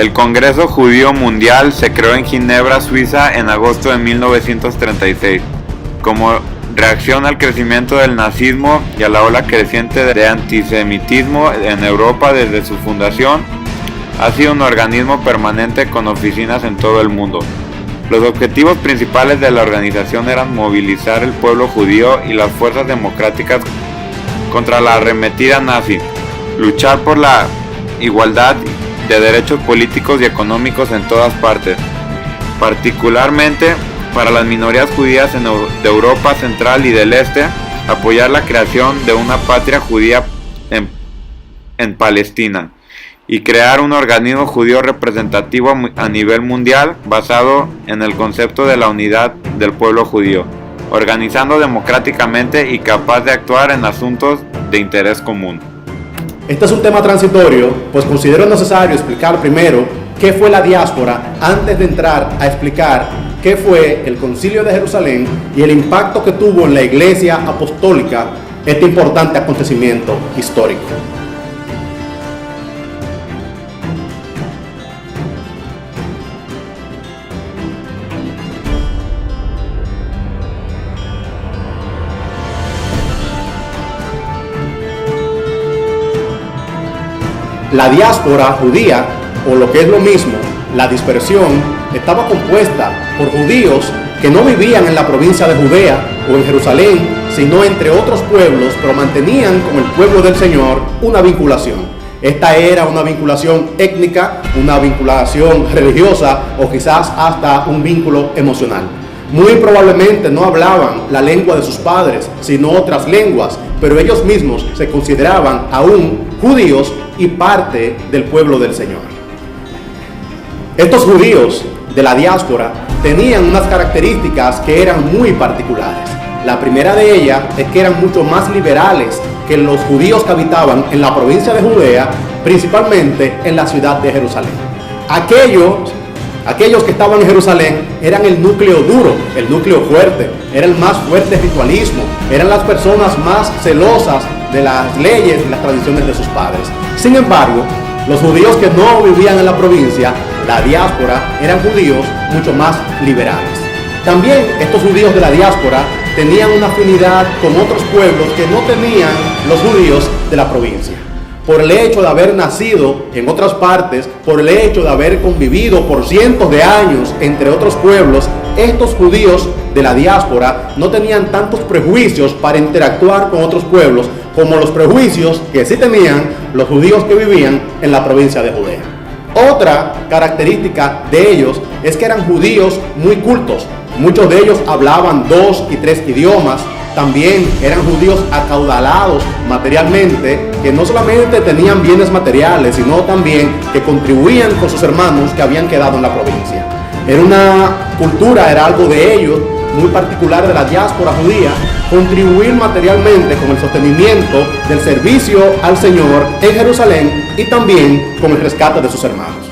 El Congreso Judío Mundial se creó en Ginebra, Suiza, en agosto de 1936, como reacción al crecimiento del nazismo y a la ola creciente de antisemitismo en Europa desde su fundación. Ha sido un organismo permanente con oficinas en todo el mundo. Los objetivos principales de la organización eran movilizar el pueblo judío y las fuerzas democráticas contra la arremetida nazi, luchar por la igualdad de derechos políticos y económicos en todas partes, particularmente para las minorías judías de Europa Central y del Este, apoyar la creación de una patria judía en Palestina y crear un organismo judío representativo a nivel mundial basado en el concepto de la unidad del pueblo judío, organizando democráticamente y capaz de actuar en asuntos de interés común. Este es un tema transitorio, pues considero necesario explicar primero qué fue la diáspora antes de entrar a explicar qué fue el Concilio de Jerusalén y el impacto que tuvo en la Iglesia Apostólica este importante acontecimiento histórico. La diáspora judía, o lo que es lo mismo, la dispersión, estaba compuesta por judíos que no vivían en la provincia de Judea o en Jerusalén, sino entre otros pueblos, pero mantenían con el pueblo del Señor una vinculación. Esta era una vinculación étnica, una vinculación religiosa o quizás hasta un vínculo emocional. Muy probablemente no hablaban la lengua de sus padres, sino otras lenguas, pero ellos mismos se consideraban aún judíos y parte del pueblo del Señor. Estos judíos de la diáspora tenían unas características que eran muy particulares. La primera de ellas es que eran mucho más liberales que los judíos que habitaban en la provincia de Judea, principalmente en la ciudad de Jerusalén. Aquellos que estaban en Jerusalén eran el núcleo duro, el núcleo fuerte, era el más fuerte ritualismo, eran las personas más celosas de las leyes y las tradiciones de sus padres. Sin embargo, los judíos que no vivían en la provincia, la diáspora, eran judíos mucho más liberales. También estos judíos de la diáspora tenían una afinidad con otros pueblos que no tenían los judíos de la provincia. Por el hecho de haber nacido en otras partes, por el hecho de haber convivido por cientos de años entre otros pueblos, estos judíos de la diáspora no tenían tantos prejuicios para interactuar con otros pueblos como los prejuicios que sí tenían los judíos que vivían en la provincia de Judea. Otra característica de ellos es que eran judíos muy cultos. Muchos de ellos hablaban 2 y 3 idiomas. También eran judíos acaudalados materialmente, que no solamente tenían bienes materiales, sino también que contribuían con sus hermanos que habían quedado en la provincia. Era una cultura, era algo de ellos, muy particular de la diáspora judía, contribuir materialmente con el sostenimiento del servicio al Señor en Jerusalén y también con el rescate de sus hermanos.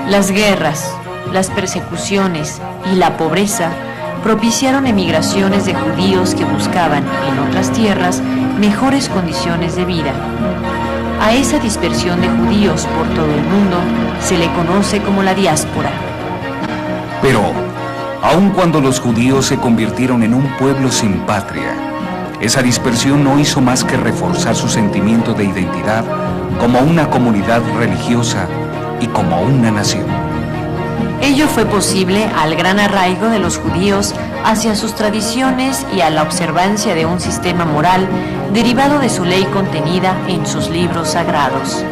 Las guerras, las persecuciones y la pobreza propiciaron emigraciones de judíos que buscaban en otras tierras mejores condiciones de vida. A esa dispersión de judíos por todo el mundo se le conoce como la diáspora. Pero, aun cuando los judíos se convirtieron en un pueblo sin patria, esa dispersión no hizo más que reforzar su sentimiento de identidad como una comunidad religiosa y como una nación. Ello fue posible al gran arraigo de los judíos hacia sus tradiciones y a la observancia de un sistema moral derivado de su ley contenida en sus libros sagrados.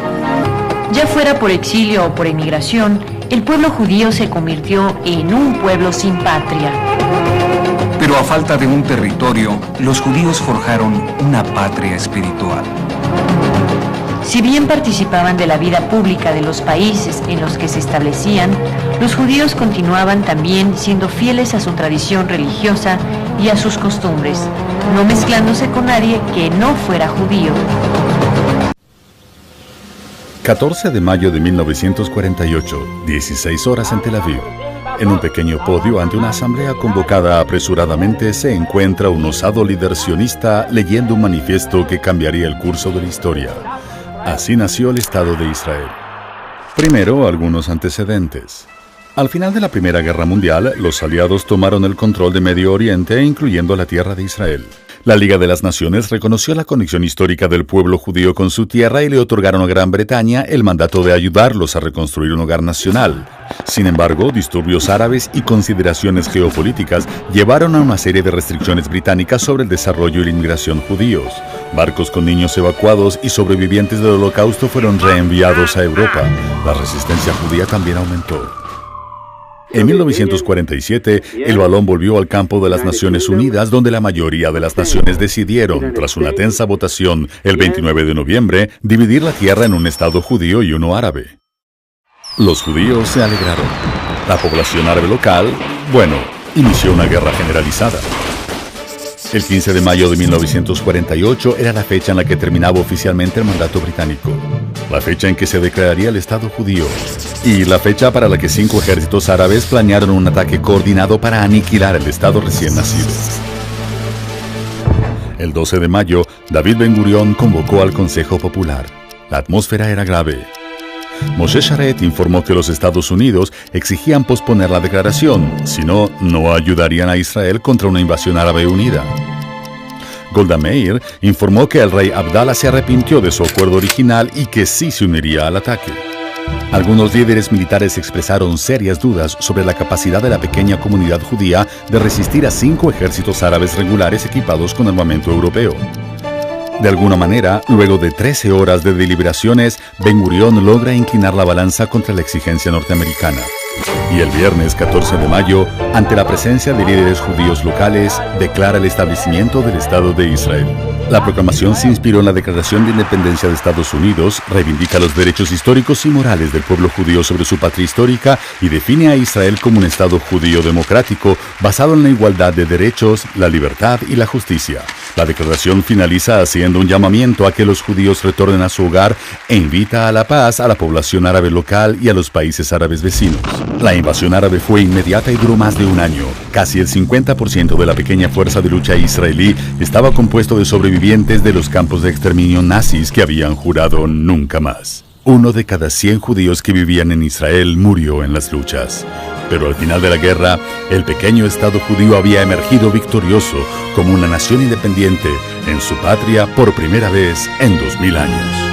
Ya fuera por exilio o por emigración, el pueblo judío se convirtió en un pueblo sin patria. Pero a falta de un territorio, los judíos forjaron una patria espiritual. Si bien participaban de la vida pública de los países en los que se establecían, los judíos continuaban también siendo fieles a su tradición religiosa y a sus costumbres, no mezclándose con nadie que no fuera judío. 14 de mayo de 1948, 16 horas en Tel Aviv. En un pequeño podio ante una asamblea convocada apresuradamente se encuentra un osado líder sionista leyendo un manifiesto que cambiaría el curso de la historia. Así nació el Estado de Israel. Primero, algunos antecedentes. Al final de la Primera Guerra Mundial, los aliados tomaron el control de Medio Oriente, incluyendo la tierra de Israel. La Liga de las Naciones reconoció la conexión histórica del pueblo judío con su tierra y le otorgaron a Gran Bretaña el mandato de ayudarlos a reconstruir un hogar nacional. Sin embargo, disturbios árabes y consideraciones geopolíticas llevaron a una serie de restricciones británicas sobre el desarrollo y la inmigración judíos. Barcos con niños evacuados y sobrevivientes del Holocausto fueron reenviados a Europa. La resistencia judía también aumentó. En 1947, el balón volvió al campo de las Naciones Unidas, donde la mayoría de las naciones decidieron, tras una tensa votación el 29 de noviembre, dividir la tierra en un estado judío y uno árabe. Los judíos se alegraron. La población árabe local, inició una guerra generalizada. El 15 de mayo de 1948 era la fecha en la que terminaba oficialmente el mandato británico, la fecha en que se declararía el Estado judío, y la fecha para la que 5 ejércitos árabes planearon un ataque coordinado para aniquilar el Estado recién nacido. El 12 de mayo, David Ben-Gurión convocó al Consejo Popular. La atmósfera era grave. Moshe Sharet informó que los Estados Unidos exigían posponer la declaración, si no, no ayudarían a Israel contra una invasión árabe unida. Golda Meir informó que el rey Abdallah se arrepintió de su acuerdo original y que sí se uniría al ataque. Algunos líderes militares expresaron serias dudas sobre la capacidad de la pequeña comunidad judía de resistir a 5 ejércitos árabes regulares equipados con armamento europeo. De alguna manera, luego de 13 horas de deliberaciones, Ben-Gurión logra inclinar la balanza contra la exigencia norteamericana. Y el viernes 14 de mayo, ante la presencia de líderes judíos locales, declara el establecimiento del Estado de Israel. La proclamación se inspiró en la Declaración de Independencia de Estados Unidos, reivindica los derechos históricos y morales del pueblo judío sobre su patria histórica y define a Israel como un Estado judío democrático basado en la igualdad de derechos, la libertad y la justicia. La declaración finaliza haciendo un llamamiento a que los judíos retornen a su hogar e invita a la paz a la población árabe local y a los países árabes vecinos. La invasión árabe fue inmediata y duró más de un año. Casi el 50% de la pequeña fuerza de lucha israelí estaba compuesto de sobrevivientes de los campos de exterminio nazis que habían jurado nunca más. 1 de cada 100 judíos que vivían en Israel murió en las luchas. Pero al final de la guerra, el pequeño Estado judío había emergido victorioso como una nación independiente en su patria por primera vez en 2000 años.